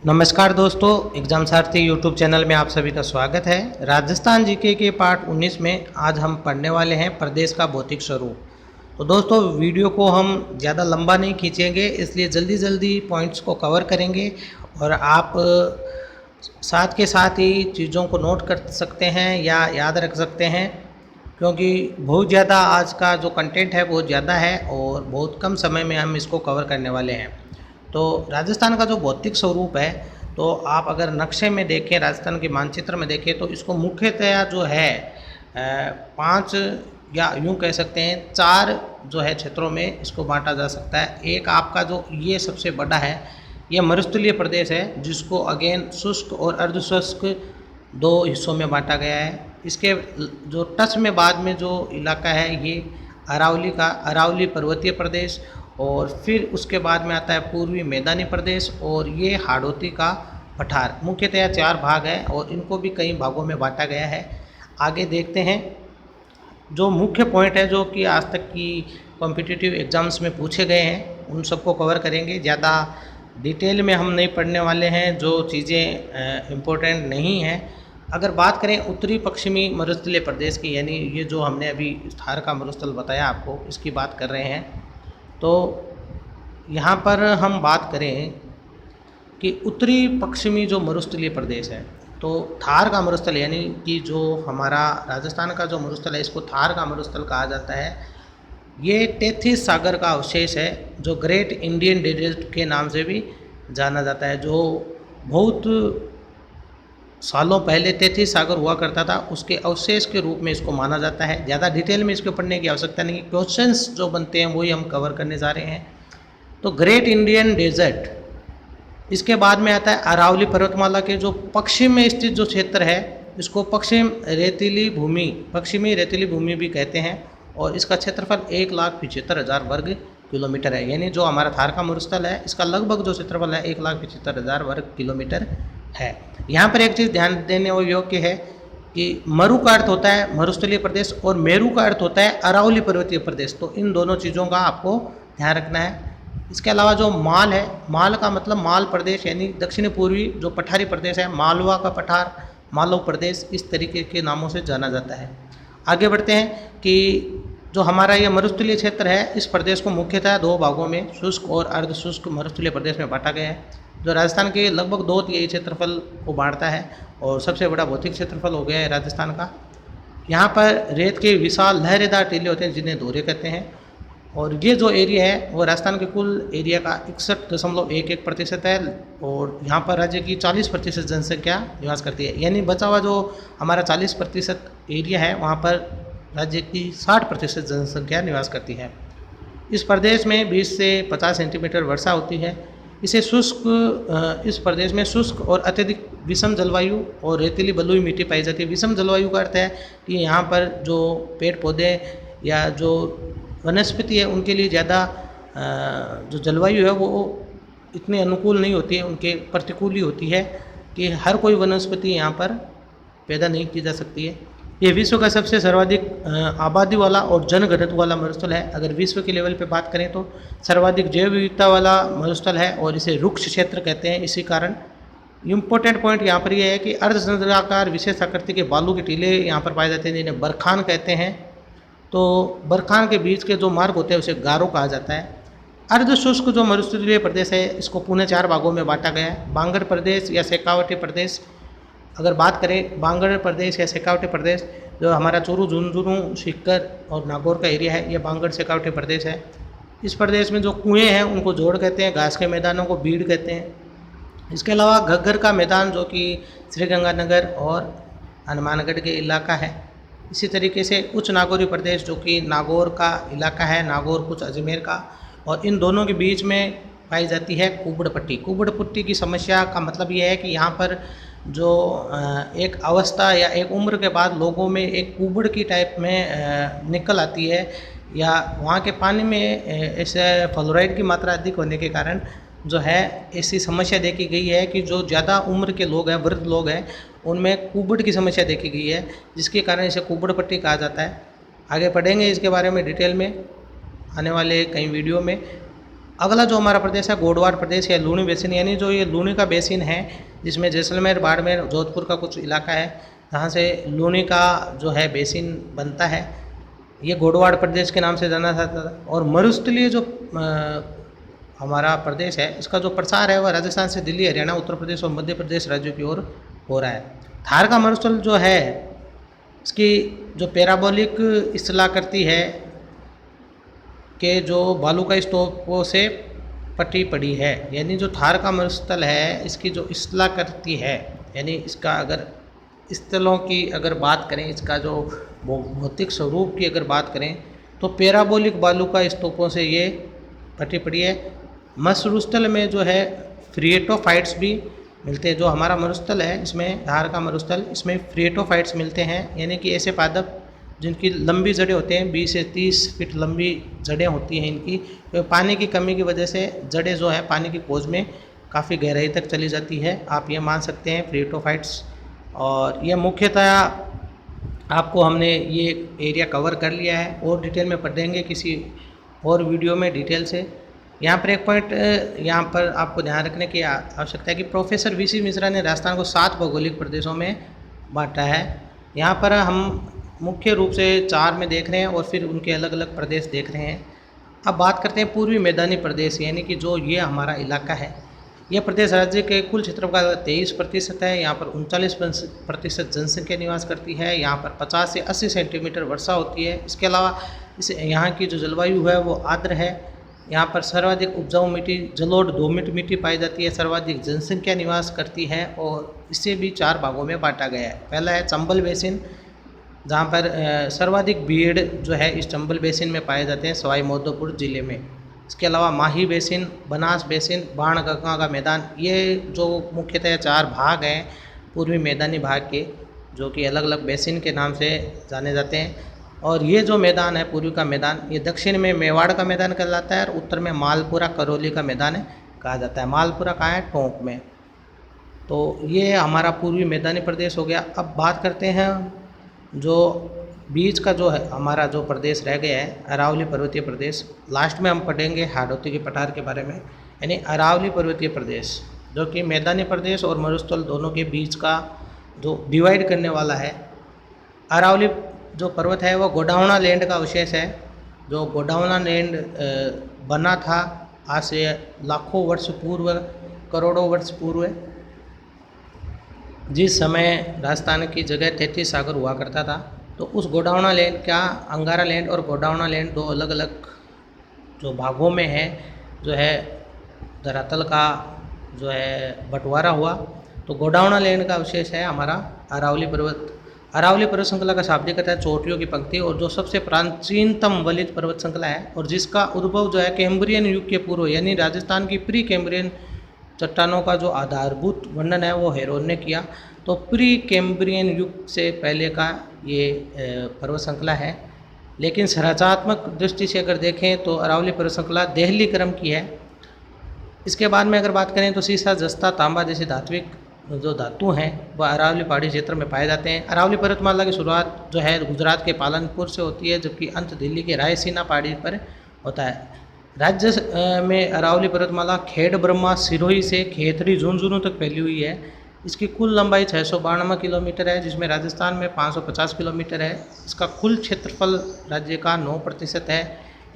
नमस्कार दोस्तों, एग्जाम सारथी YouTube channel में आप सभी का स्वागत है। राजस्थान जीके के पार्ट 19 में आज हम पढ़ने वाले हैं प्रदेश का भौतिक स्वरूप। तो दोस्तों वीडियो को हम ज़्यादा लंबा नहीं खींचेंगे, इसलिए जल्दी जल्दी पॉइंट्स को कवर करेंगे और आप साथ के साथ ही चीज़ों को नोट कर सकते हैं या याद रख सकते हैं, क्योंकि बहुत ज़्यादा आज का जो कंटेंट है बहुत ज़्यादा है और बहुत कम समय में हम इसको कवर करने वाले हैं। तो राजस्थान का जो भौतिक स्वरूप है, तो आप अगर नक्शे में देखें, राजस्थान के मानचित्र में देखें, तो इसको मुख्यतया जो है 5 या यूँ कह सकते हैं 4 जो है क्षेत्रों में इसको बांटा जा सकता है। एक आपका जो ये सबसे बड़ा है, ये मरुस्थलीय प्रदेश है, जिसको अगेन शुष्क और अर्धशुष्क 2 हिस्सों में बांटा गया है। इसके जो टच में बाद में जो इलाका है, ये अरावली पर्वतीय प्रदेश, और फिर उसके बाद में आता है पूर्वी मैदानी प्रदेश और ये हाड़ौती का पठार। मुख्यतः 4 भाग हैं और इनको भी कई भागों में बांटा गया है। आगे देखते हैं जो मुख्य पॉइंट है जो कि आज तक की कॉम्पिटिटिव एग्ज़ाम्स में पूछे गए हैं, उन सबको कवर करेंगे। ज़्यादा डिटेल में हम नहीं पढ़ने वाले हैं, जो चीज़ें इम्पोर्टेंट नहीं हैं। अगर बात करें उत्तरी पश्चिमी मरुस्थलीय प्रदेश की, यानी ये जो हमने अभी थार का मरुस्थल बताया आपको, इसकी बात कर रहे हैं। तो यहाँ पर हम बात करें कि उत्तरी पश्चिमी जो मरुस्थलीय प्रदेश है, तो थार का मरुस्थल, यानी कि जो हमारा राजस्थान का जो मरुस्थल है, इसको थार का मरुस्थल कहा जाता है। ये तेथिस सागर का अवशेष है, जो ग्रेट इंडियन डेजर्ट के नाम से भी जाना जाता है, जो बहुत सालों पहले तेथिस सागर हुआ करता था, उसके अवशेष के रूप में इसको माना जाता है। ज़्यादा डिटेल में इसको पढ़ने की आवश्यकता नहीं, क्वेश्चंस जो बनते हैं वही हम कवर करने जा रहे हैं। तो ग्रेट इंडियन डेजर्ट, इसके बाद में आता है अरावली पर्वतमाला के जो पश्चिम में स्थित जो क्षेत्र है, इसको पश्चिमी रेतीली भूमि भी कहते हैं, और इसका क्षेत्रफल 1,75,000 वर्ग किलोमीटर है। यानी जो हमारा थार का मरुस्थल है, इसका लगभग जो क्षेत्रफल है 1,75,000 वर्ग किलोमीटर है। यहाँ पर एक चीज़ ध्यान देने वो योग्य है कि मरु का अर्थ होता है मरुस्थलीय प्रदेश और मेरू का अर्थ होता है अरावली पर्वतीय प्रदेश। तो इन दोनों चीज़ों का आपको ध्यान रखना है। इसके अलावा जो माल है, माल का मतलब माल प्रदेश, यानी दक्षिण पूर्वी जो पठारी प्रदेश है, मालवा का पठार, मालव प्रदेश, इस तरीके के नामों से जाना जाता है। आगे बढ़ते हैं कि जो हमारा ये मरुस्थलीय क्षेत्र है, इस प्रदेश को मुख्यतः 2 भागों में, शुष्क और अर्धशुष्क मरुस्थलीय प्रदेश में बांटा गया है, जो राजस्थान के लगभग 2/3 क्षेत्रफल को बांटता है, और सबसे बड़ा भौतिक क्षेत्रफल हो गया है राजस्थान का। यहाँ पर रेत के विशाल लहरेदार टीले होते हैं, जिन्हें धोरे कहते हैं, और ये जो एरिया है वो राजस्थान के कुल एरिया का 61.11% है, और यहाँ पर राज्य की 40% जनसंख्या निवास करती है। यानी बचा हुआ जो हमारा 40% एरिया है, वहाँ पर राज्य की 60% जनसंख्या निवास करती है। इस प्रदेश में 20 से 50 सेंटीमीटर वर्षा होती है। इस प्रदेश में शुष्क और अत्यधिक विषम जलवायु और रेतीली बलुई मिट्टी पाई जाती है। विषम जलवायु का अर्थ है कि यहाँ पर जो पेड़ पौधे या जो वनस्पति है, उनके लिए ज़्यादा जो जलवायु है वो इतनी अनुकूल नहीं होती है, उनके प्रतिकूल ही होती है, कि हर कोई वनस्पति यहाँ पर पैदा नहीं की जा सकती है। ये विश्व का सबसे सर्वाधिक आबादी वाला और जनघनत्व वाला मरुस्थल है। अगर विश्व के लेवल पे बात करें तो सर्वाधिक जैव विविधता वाला मरुस्थल है, और इसे रुक्ष क्षेत्र कहते हैं। इसी कारण इम्पोर्टेंट पॉइंट यहाँ पर यह है कि अर्धचंद्राकार विशेष आकृति के बालू के टीले यहाँ पर पाए जाते हैं, जिन्हें बरखान कहते हैं। तो बरखान के बीच के जो मार्ग होते हैं उसे गारो कहा जाता है। अर्धशुष्क जो मरुस्थलीय प्रदेश है, इसको पुनः 4 भागों में बांटा गया है। बांगड़ प्रदेश या शेखावटी प्रदेश, अगर बात करें बांगड़ प्रदेश या शेखावटी प्रदेश, जो हमारा चूरू, झुंझुनू, सीकर और नागौर का एरिया है, ये बांगड़ शेखावटी प्रदेश है। इस प्रदेश में जो कुएँ हैं उनको जोड़ कहते हैं, घास के मैदानों को बीड़ कहते हैं। इसके अलावा घग्गर का मैदान, जो कि श्रीगंगानगर और हनुमानगढ़ के इलाका है। इसी तरीके से उच्च नागौरी प्रदेश, जो कि नागौर का इलाका है, नागौर कुछ अजमेर का, और इन दोनों के बीच में पाई जाती है कुबड़ पट्टी। कुबड़ पट्टी की समस्या का मतलब ये है कि यहाँ पर जो एक अवस्था या एक उम्र के बाद लोगों में एक कुबड़ की टाइप में निकल आती है, या वहाँ के पानी में ऐसे फ्लोराइड की मात्रा अधिक होने के कारण जो है ऐसी समस्या देखी गई है कि जो ज़्यादा उम्र के लोग हैं, वृद्ध लोग हैं, उनमें कुबड़ की समस्या देखी गई है, जिसके कारण इसे कुबड़ पट्टी कहा जाता है। आगे पढ़ेंगे इसके बारे में डिटेल में आने वाले कई वीडियो में। अगला जो हमारा प्रदेश है गोडवार प्रदेश या लूणी बेसिन, यानी जो ये लूणी का बेसिन है जिसमें जैसलमेर, बाड़मेर, जोधपुर का कुछ इलाका है जहाँ से लूणी का जो है बेसिन बनता है, ये गोडवाड़ प्रदेश के नाम से जाना जाता था। और मरुस्थलीय जो हमारा प्रदेश है इसका जो प्रसार है वह राजस्थान से दिल्ली, हरियाणा, उत्तर प्रदेश और मध्य प्रदेश राज्यों की ओर हो रहा है। थार का मरुस्थल जो है इसकी जो पैराबोलिक स्थलाकृति है के जो बालू का स्तूपों से पटी पड़ी है, यानी जो थार का मरुस्थल है इसकी जो स्थलाकृति है, यानी इसका अगर स्थलों की अगर बात करें, इसका जो भौतिक स्वरूप की अगर बात करें तो पैराबोलिक बालू का स्तूपों से ये पटी पड़ी है। मरुस्थल में जो है फ्रिएटोफाइट्स भी मिलते हैं। जो हमारा मरुस्थल है इसमें, धार का मरुस्थल, इसमें फ्रिएटोफाइट्स मिलते हैं, यानी कि ऐसे पादप जिनकी लंबी जड़ें होते हैं, 20 से 30 फीट लंबी जड़ें होती हैं इनकी। तो पानी की कमी की वजह से जड़ें जो है पानी की खोज में काफ़ी गहराई तक चली जाती है, आप ये मान सकते हैं फ्रिएटोफाइट्स। और यह मुख्यतः आपको हमने ये एरिया कवर कर लिया है, और डिटेल में पढ़ेंगे किसी और वीडियो में डिटेल से। यहाँ पर एक पॉइंट यहाँ पर आपको ध्यान रखने की आवश्यकता है कि प्रोफेसर वीसी मिश्रा ने राजस्थान को 7 भौगोलिक प्रदेशों में बांटा है। यहाँ पर हम मुख्य रूप से 4 में देख रहे हैं और फिर उनके अलग अलग प्रदेश देख रहे हैं। अब बात करते हैं पूर्वी मैदानी प्रदेश, यानी कि जो ये हमारा इलाका है, यह प्रदेश राज्य के कुल क्षेत्रफल का 23% है। यहाँ पर 39% जनसंख्या निवास करती है। यहाँ पर 50 से 80 सेंटीमीटर वर्षा होती है। इसके अलावा इस यहाँ की जो जलवायु है वो आर्द्र है। यहाँ पर सर्वाधिक उपजाऊ मिट्टी जलोढ़ दोमट मिट्टी पाई जाती है। सर्वाधिक जनसंख्या निवास करती है और इसे भी 4 भागों में बांटा गया है। पहला है चंबल बेसिन, जहाँ पर सर्वाधिक भीड़ जो है इस चंबल बेसिन में पाए जाते हैं सवाई माधोपुर जिले में। इसके अलावा माही बेसिन, बनास बेसिन, बाणगंगा का मैदान, ये जो मुख्यतः 4 भाग हैं पूर्वी मैदानी भाग के, जो कि अलग अलग बेसिन के नाम से जाने जाते हैं। और ये जो मैदान है पूर्वी का मैदान, ये दक्षिण में मेवाड़ का मैदान कहलाता है और उत्तर में मालपुरा करौली का मैदान कहा जाता है। मालपुरा कहाँ है? टोंक में। तो ये हमारा पूर्वी मैदानी प्रदेश हो गया। अब बात करते हैं जो बीच का जो है हमारा जो प्रदेश रह गया है, अरावली पर्वतीय प्रदेश। लास्ट में हम पढ़ेंगे हाड़ौती के पठार के बारे में, यानी अरावली पर्वतीय प्रदेश जो कि मैदानी प्रदेश और मरुस्थल दोनों के बीच का जो डिवाइड करने वाला है। अरावली जो पर्वत है वो गोडावना लैंड का अवशेष है। जो गोडावना लैंड बना था आज से लाखों वर्ष पूर्व, करोड़ों वर्ष पूर्व, जिस समय राजस्थान की जगह 33 सागर हुआ करता था। तो उस गोडावना लैंड का अंगारा लैंड और गोडावना लैंड 2 अलग अलग जो भागों में है, जो है धरातल का जो है बंटवारा हुआ। तो गोडावना लैंड का अवशेष है हमारा अरावली पर्वत। अरावली पर्वत श्रृंखला का शाब्दिक अर्थ है चोटियों की पंक्ति, और जो सबसे प्राचीनतम वलित पर्वत श्रृंखला है और जिसका उद्भव जो है कैम्ब्रियन युग के पूर्व, यानी राजस्थान की प्री कैम्ब्रियन चट्टानों का जो आधारभूत वर्णन है वो हेरोन ने किया। तो प्री कैम्ब्रियन युग से पहले का ये पर्वत श्रृंखला है। लेकिन संरचनात्मक दृष्टि से अगर देखें तो अरावली पर्वत श्रृंखला देहली क्रम की है। इसके बाद में अगर बात करें तो सीसा, जस्ता, तांबा जैसे धात्विक जो धातु हैं वह अरावली पहाड़ी क्षेत्र में पाए जाते हैं। अरावली पर्वतमाला की शुरुआत जो है गुजरात के पालनपुर से होती है, जबकि अंत दिल्ली के रायसीना पहाड़ी पर होता है। राज्य में अरावली पर्वतमाला खेड़ ब्रह्मा सिरोही से खेतड़ी झुंझुनू तक फैली हुई है। इसकी कुल लंबाई 692 किलोमीटर है, जिसमें राजस्थान में 550 किलोमीटर है। इसका कुल क्षेत्रफल राज्य का 9% है।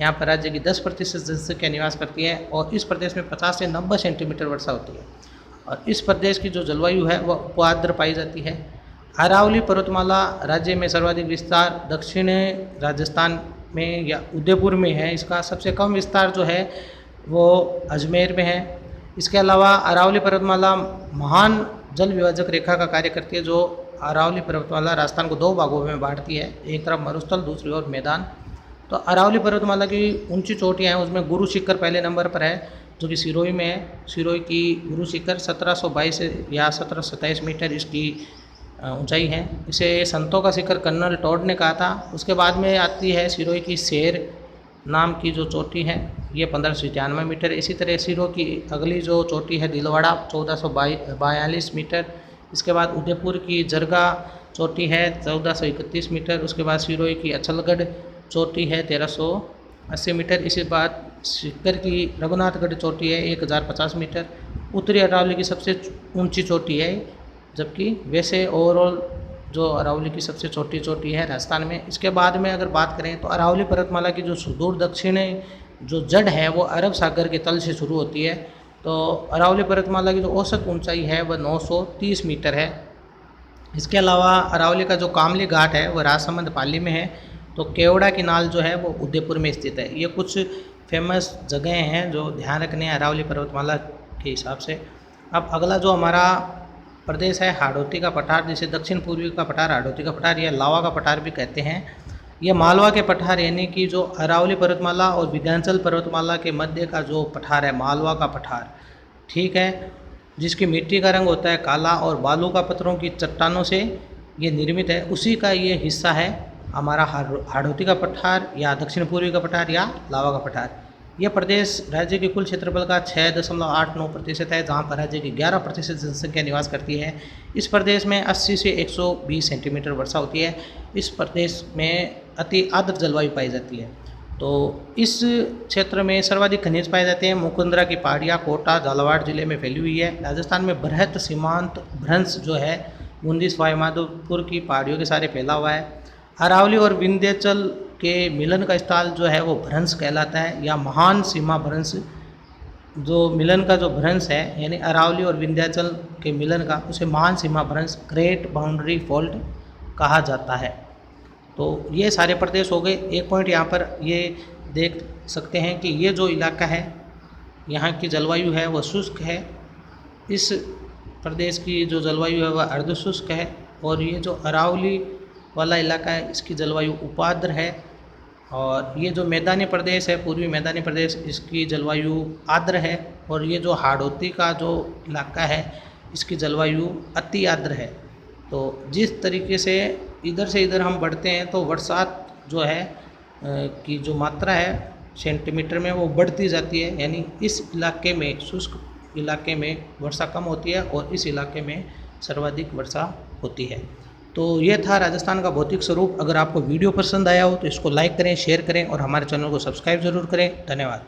यहाँ पर राज्य की 10% जनसंख्या निवास करती है और इस प्रदेश में 50 से 90 सेंटीमीटर वर्षा होती है। और इस प्रदेश की जो जलवायु है वह उपआर्द्र पाई जाती है। अरावली पर्वतमाला राज्य में सर्वाधिक विस्तार दक्षिण राजस्थान में या उदयपुर में है। इसका सबसे कम विस्तार जो है वो अजमेर में है। इसके अलावा अरावली पर्वतमाला महान जल विभाजक रेखा का कार्य करती है। जो अरावली पर्वतमाला राजस्थान को 2 भागों में बांटती है, एक तरफ मरुस्थल, दूसरी ओर मैदान। तो अरावली पर्वतमाला की ऊंची चोटियाँ हैं, उसमें गुरु शिखर पहले नंबर पर है जो कि सिरोही में है। सिरोही की गुरु शिखर 1722 या 1727 मीटर इसकी ऊंचाई है। इसे संतों का शिखर कर्नल टॉड ने कहा था। उसके बाद में आती है सिरोही की शेर नाम की जो चोटी है, ये 1592 मीटर। इसी तरह सिरोही की अगली जो चोटी है दिलवाड़ा 1442 मीटर। इसके बाद उदयपुर की जरगा चोटी है 1431 मीटर। उसके बाद सिरोही की अचलगढ़ चोटी है 1300 80 मीटर। इसी बाद सीकर की रघुनाथगढ़ चोटी है 1050 मीटर। उत्तरी अरावली की सबसे ऊंची चोटी है, जबकि वैसे ओवरऑल जो अरावली की सबसे छोटी चोटी है राजस्थान में। इसके बाद में अगर बात करें तो अरावली पर्वतमाला की जो सुदूर दक्षिणी जो जड़ है वो अरब सागर के तल से शुरू होती है। तो अरावली पर्वतमाला की जो औसत ऊंचाई है वह 930 मीटर है। इसके अलावा अरावली का जो कामली घाट है वह राजसमंद पाली में है। तो केवड़ा की नाल जो है वो उदयपुर में स्थित है। ये कुछ फेमस जगह हैं जो ध्यान रखने हैं अरावली पर्वतमाला के हिसाब से। अब अगला जो हमारा प्रदेश है हाड़ौती का पठार, जिसे दक्षिण पूर्वी का पठार, हाड़ौती का पठार या लावा का पठार भी कहते हैं। ये मालवा के पठार यानी कि जो अरावली पर्वतमाला और विंध्याचल पर्वतमाला के मध्य का जो पठार है मालवा का पठार, ठीक है, जिसकी मिट्टी का रंग होता है काला और बालू का पत्थरों की चट्टानों से ये निर्मित है, उसी का ये हिस्सा है हमारा हाड़ौती का पठार या दक्षिण पूर्वी का पठार या लावा का पठार। यह प्रदेश राज्य के कुल क्षेत्रफल का 6.89% है, जहाँ पर राज्य की 11% जनसंख्या निवास करती है। इस प्रदेश में 80 से 120 सेंटीमीटर वर्षा होती है। इस प्रदेश में अति आर्द्र जलवायु पाई जाती है। तो इस क्षेत्र में सर्वाधिक खनिज पाए जाते हैं। मुकुंदरा की पहाड़ियाँ कोटा झालावाड़ जिले में फैली हुई है। राजस्थान में बृहत सीमांत भ्रंश जो है बूंदी सवाई माधोपुर की पहाड़ियों के सारे फैला हुआ है। अरावली और विंध्याचल के मिलन का स्थल जो है वो भ्रंश कहलाता है, या महान सीमा भ्रंश। जो मिलन का जो भ्रंश है यानी अरावली और विंध्याचल के मिलन का, उसे महान सीमा भ्रंश ग्रेट बाउंड्री फॉल्ट कहा जाता है। तो ये सारे प्रदेश हो गए। एक पॉइंट यहाँ पर ये देख सकते हैं कि ये जो इलाका है यहाँ की जलवायु है वह शुष्क है। इस प्रदेश की जो जलवायु है वह अर्ध शुष्क है। और ये जो अरावली वाला इलाका है इसकी जलवायु उपाद्र है। और ये जो मैदानी प्रदेश है पूर्वी मैदानी प्रदेश, इसकी जलवायु आर्द्र है। और ये जो हाड़ौती का जो इलाका है इसकी जलवायु अति आर्द्र है। तो जिस तरीके से इधर हम बढ़ते हैं तो बरसात जो है की जो मात्रा है सेंटीमीटर में वो बढ़ती जाती है, यानी इस इलाके में शुष्क इलाके में वर्षा कम होती है और इस इलाके में सर्वाधिक वर्षा होती है। तो ये था राजस्थान का भौतिक स्वरूप। अगर आपको वीडियो पसंद आया हो तो इसको लाइक करें, शेयर करें और हमारे चैनल को सब्सक्राइब जरूर करें। धन्यवाद।